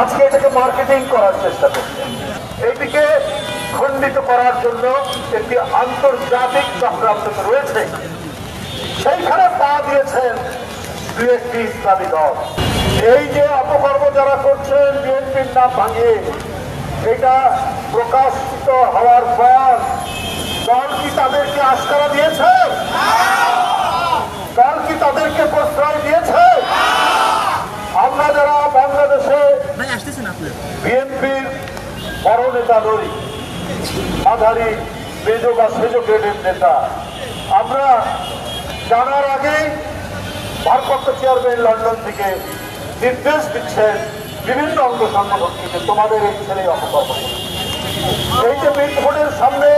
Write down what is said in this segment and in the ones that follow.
আজকে এটাকে মার্কেটিং করার চেষ্টা করছে। এইটিকে খণ্ডিত করার জন্য একটি আন্তর্জাতিক চক্রান্ত রয়েছে, সেইখানে পা দিয়েছেন দুই একটি ইসলামী দল। এই যে অপকর্ম যারা করছেন বিএনপির নাম ভাঙিয়ে, এটা প্রকাশিত হওয়ার পর দল কি তাদেরকে আশকারা দিয়েছে? দল কি তাদেরকে প্রশ্রয় দিয়েছে? আমরা যারা বাংলাদেশে বিএনপির বড় নেতা নই, মাঝারি মেজ বা সেজ গ্রেডের নেতা, আমরা জানার আগেই ভারপ্রাপ্ত চেয়ারম্যান লন্ডন থেকে নির্দেশ দিচ্ছেন বিভিন্ন অঙ্গ সংগঠনকে, তোমাদের এই ছেলে অপকর্ম। এই যে মিটফোর্ডের সামনে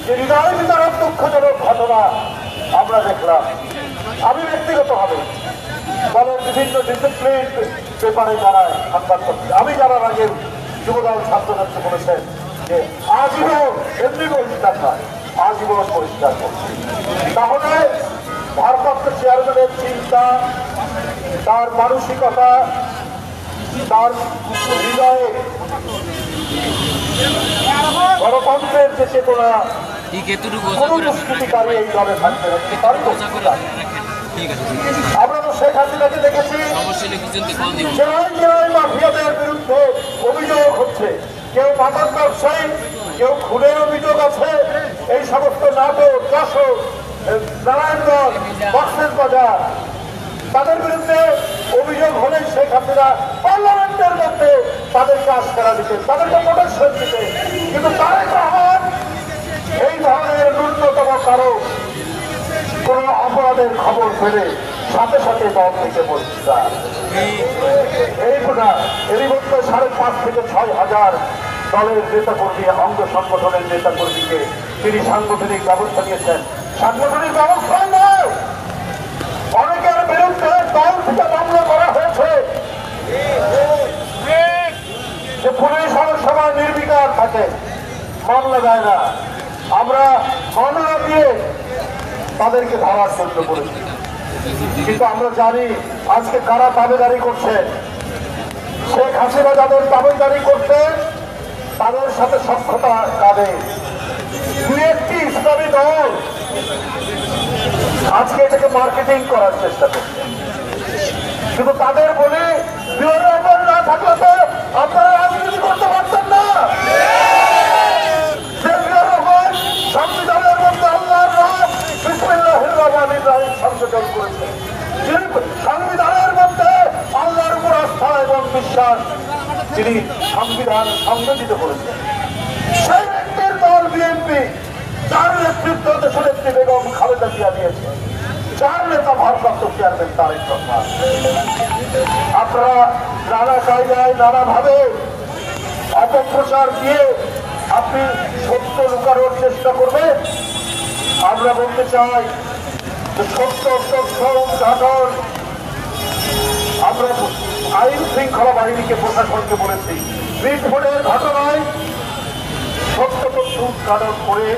যে হৃদয় বিদারক দুঃখজনক ঘটনা আমরা দেখলাম, আমি ব্যক্তিগতভাবে দলের বিভিন্ন ডিসিপ্লিন পেপারে জানাই সংবাদ করছি, আমি জানার আগে যুবদল ছাত্রদেরকে বলেছেন যে আজীবন এমনি পরিষ্কার নয়, আজীবন পরিষ্কার করছে। তাহলে ভারপ্রাপ্ত চেয়ারম্যানের চিন্তা, তার মানসিকতা, তার হৃদয়ে গণতন্ত্রের যে চেতনা, কোন দুষ্কৃতিকারী এই দলে থাকবে না। আমরা তো শেখ হাসিনাকে দেখেছি জেলায় জেলায় মাফিয়াদের বিরুদ্ধে অভিযোগ হচ্ছে, কেউ মাদক ব্যবসায়ী, কেউ খুনের অভিযোগ আছে। এই সমস্ত নাটক, যশোর, নারায়ণগঞ্জ, বক্সের বাজার, তাদের বিরুদ্ধে অভিযোগ হলে শেখ হাসিনা পার্লামেন্টের মধ্যে তাদেরকে আশকারা দিতে, তাদেরকে প্রোটেকশন দিতে। কিন্তু তারেক রহমান এই ধরনের ন্যূনতম কারো কোন অপরাধের খবর পেলে সাথে সাথে দল থেকে বলছিলাম। এই না, এরই মধ্যে 5.5 থেকে 6,000 দলের নেতাকর্মী, অঙ্গ সংগঠনের নেতাকর্মীকে তিনি সাংগঠনিক ব্যবস্থা নিয়েছেন। সাংগঠনিক ব্যবস্থা নয়, অনেকের বিরুদ্ধে দল থেকে মামলা করা হয়েছে যে পুলিশ অনেক সময় নির্বিকার থাকে, মামলা দেয় না। আমরা মামলা দিয়ে তাদেরকে ধরার চেষ্টা করেছি, কিন্তু আমরা জানি আজকে কারা দাবিদারি করছে। শেখ হাসিনা যাদের দাবিদারি করছে তাদের সাথে সক্ষতা কাঁধে দুই একটি ইসলামী দল আজকে এটাকে মার্কেটিং করার চেষ্টা করছে। কিন্তু তাদের বলে না থাকলে তো আপনারা রাজনীতি করতে পারতেন না। সংবিধানের মধ্যে আল্লাহর নাম বিসমিল্লাহির রহমানির রহিম সংযোজন করেছে। সংবিধানের মধ্যে আল্লাহর উপর আস্থা এবং বিশ্বাস তিনি সংবিধান সংযোজিত করেছেন। সেই ব্যক্তির দল বিএনপি, যার নেতৃত্ব দেশনেত্রী বেগম খালেদা জিয়া দিয়েছে, যার নেতা ভারপ্রাপ্ত চেয়ারম্যান তারেক রহমান। আপনারা নানা কায়দায় নানাভাবে অপপ্রচার দিয়ে আপনি সত্য লুকানোর চেষ্টা করবেন। আমরা বলতে চাই যে সত্য তথ্য উদ্ঘাটন, আমরা আইন শৃঙ্খলা বাহিনীকে, প্রশাসনকে বলেছি মিটফোর্ডের ঘটনায় সত্য তথ্য উদ্ঘাটন করে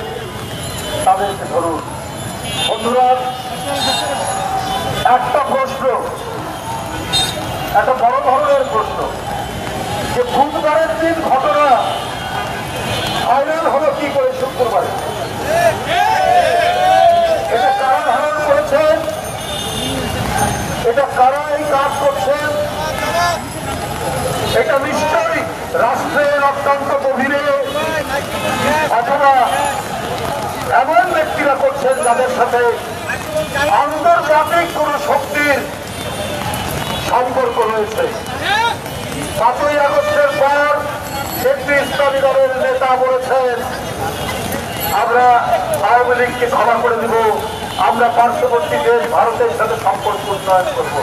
তাদেরকে ধরুন। বন্ধুরা, একটা প্রশ্ন, একটা বড় ধরনের প্রশ্ন, যে বুধবারের দিন ঘটনা ফাইনাল হলো কি করে শুক্রবারে? এটা কারা ধারণ করেছেন? এটা কারা এই কাজ করছেন? এটা নিশ্চয়ই রাষ্ট্রের অত্যন্ত গভীরে অথবা এমন ব্যক্তিরা করছেন যাদের সাথে আন্তর্জাতিক কোন শক্তির সম্পর্ক রয়েছে। 5ই আগস্টের পর একটি ইসলামী দলের নেতা বলেছেন আমরা আওয়ামী লীগকে ক্ষমা করে দিব, আমরা পার্শ্ববর্তী দেশ ভারতের সাথে সম্পর্ক উন্নয়ন করব।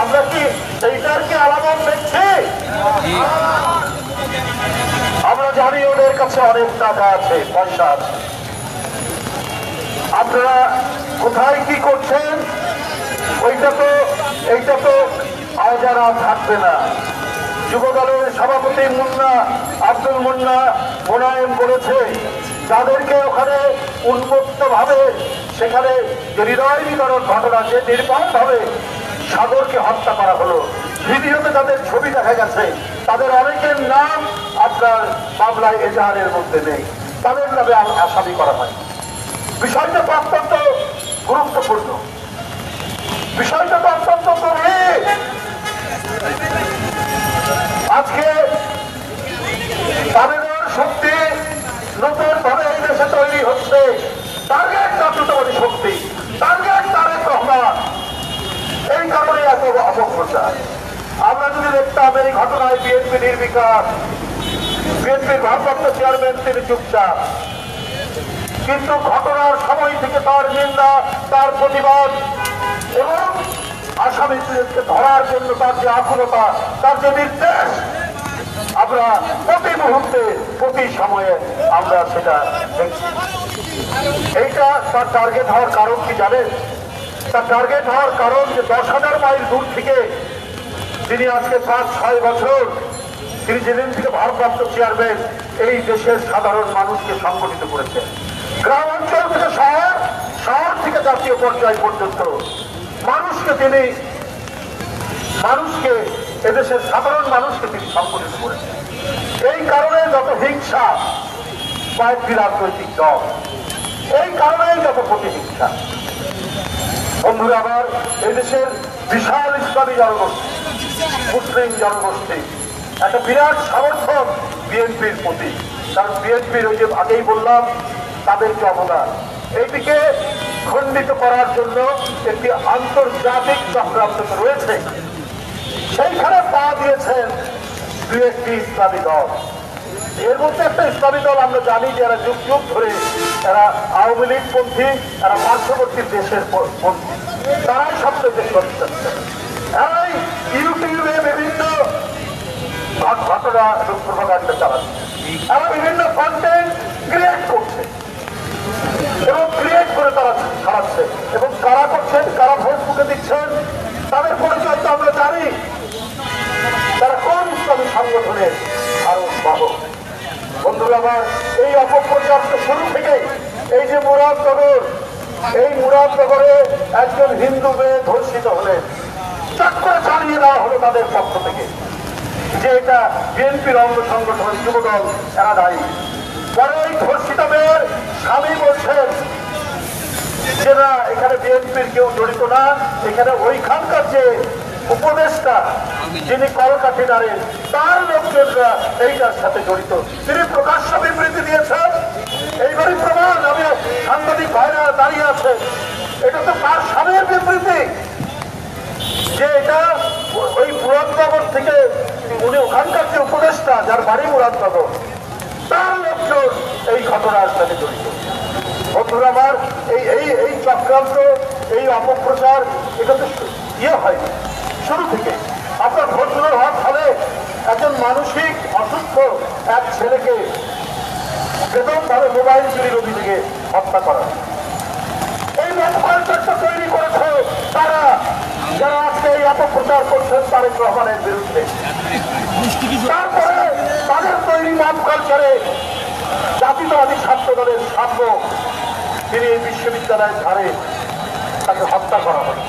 আমরা কি সেইটার কি আলামত দেখছি? আমরা জানি ওদের কাছে অনেক টাকা আছে, পয়সা আছে। আপনারা কোথায় কি করছেন এইটা তো আওজারা থাকবে না। যুবদলের সভাপতি আব্দুল মুন্না মোনায়েম বলেছে যাদেরকে ওখানে উন্মুক্ত ভাবে সেখানে হৃদয় বিদারক ঘটনা, যে নির্মম ভাবে সাগরকে হত্যা করা হলো, ভিডিওতে যাদের ছবি দেখা গেছে তাদের অনেকের নাম আপনার মামলায় এজাহারের মধ্যে নেই, তাদের নামে আসামি করা হয়। বিষয়টা তো অত্যন্ত গুরুত্বপূর্ণ, বিষয়টা তো অত্যন্ত গভীর। আজকে আবেদন শক্তি নতুন ভাবে এই দেশে তৈরি হচ্ছে, টার্গেট জাতীয়তাবাদী শক্তি, টার্গেট তারেক রহমান। এই কারণে এত অপপ্রচার। আমরা যদি দেখতাম এই ঘটনায় বিএনপি নির্বিকার, বিএনপির ভারপ্রাপ্ত চেয়ারম্যান তিনি চুপচাপ, কিন্তু ঘটনার সময় থেকে তার নিন্দা, তার প্রতিবাদ এবং আসামিদেরকে ধরার জন্য তার যে আকুলতা, তার যে নির্দেশ, আমরা প্রতি মুহূর্তে প্রতি সময়ে আমরা সেটা দেখছি। এইটা তার টার্গেট হওয়ার কারণ কি জানেন? তার টার্গেট হওয়ার কারণ যে 10,000 মাইল দূর থেকে তিনি আজকে 5-6 বছর তিনি যেদিন থেকে ভারপ্রাপ্ত চেয়ারম্যান এই দেশের সাধারণ মানুষকে সংগঠিত করেছেন, গ্রাম অঞ্চল থেকে শহর, শহর থেকে জাতীয় পর্যায় পর্যন্ত মানুষকে এদেশের সাধারণ মানুষকে তিনি সংগঠিত করেছেন। এই কারণে যত হিংসা কয়েকটি রাজনৈতিক দল, এই কারণেই যত প্রতিহিংসা। বন্ধুরা আমার, এদেশের বিশাল ইসলামী জনগোষ্ঠী, মুসলিম জনগোষ্ঠী একটা বিরাট সমর্থন বিএনপির প্রতি, কারণ বিএনপির ওই যে আগেই বললাম তাদেরকে অবদান, এইটিকে খণ্ডিত করার জন্য একটি আন্তর্জাতিক চক্রান্ত রয়েছে। সেইখানে পা দিয়েছেন দু একটি ইসলামী দল। এর মধ্যে একটা ইসলামী দল আমরা জানি যে এরা যুগ যুগ ধরে এরা আওয়ামী লীগ পন্থী, এরা পার্শ্ববর্তী দেশের পন্থী, তারাই সবচেয়ে করতেছে। এরাই ইউটিউবে বিভিন্ন ঘটনা এবং প্রোপাগান্ডা চালাচ্ছে, এরা বিভিন্ন কন্টেন্ট ক্রিয়েট করছে এবং ক্রিয়েট করে তারা ছাড়াচ্ছে। এবং কারা করছেন, কারা ফেসবুকে দিচ্ছেন, তাদের পরিচয় তো আমরা জানি, তারা কোন ইসলামী সংগঠনের আরো বাহক। বন্ধুরা আমার, এই অপপ্রচার তো শুরু থেকেই, এই যে মুরাদনগর, এই মুরাদনগরে একজন হিন্দু মেয়ে ধর্ষিত হলেন, চাক করে চালিয়ে দেওয়া হলো তাদের পক্ষ থেকে যে এটা বিএনপির অঙ্গ সংগঠন যুবদল, এরা দায়ী। পরে এই ধর্ষিত মেয়ের স্বামী বলছেন যে না, এখানে বিএনপির কেউ জড়িত না, এখানে ওইখানকার যে উপদেষ্টা যিনি কলকাঠি নাড়েন তার লোকজনরা এইটার সাথে জড়িত। তিনি প্রকাশ্য বিবৃতি দিয়েছেন, এইবারই প্রমাণ। আমি সাংবাদিক ভাইরা দাঁড়িয়ে আছেন, এটা তো তার স্বামীর বিবৃতি যে এটা ওই মুরাদনগর থেকে উনি ওখানকার যে উপদেষ্টা যার বাড়ি মুরাদনগর তার লোকজন এই ঘটনার সাথে জড়িত। বন্ধুরা আমার, এই চক্রান্ত, এই অপপ্রচার এটা তো হয়নি শুরু থেকে। আপনার ভোটগুলোর হওয়ার ফলে একজন মানসিক অসুস্থ এক ছেলেকে বেদমভাবে মোবাইল চুরির অভিযোগে হত্যা করা, এই মতপার্থক্য তৈরি করেছে তারা, যারা আজকে এই অপপ্রচার করছেন তারেক রহমানের বিরুদ্ধে। তারপরে তাদের তৈরি মত কালচারে জাতীয়তাবাদী ছাত্র দলের ছাত্র তিনি এই বিশ্ববিদ্যালয়ের ধারে তাকে হত্যা করা হয়।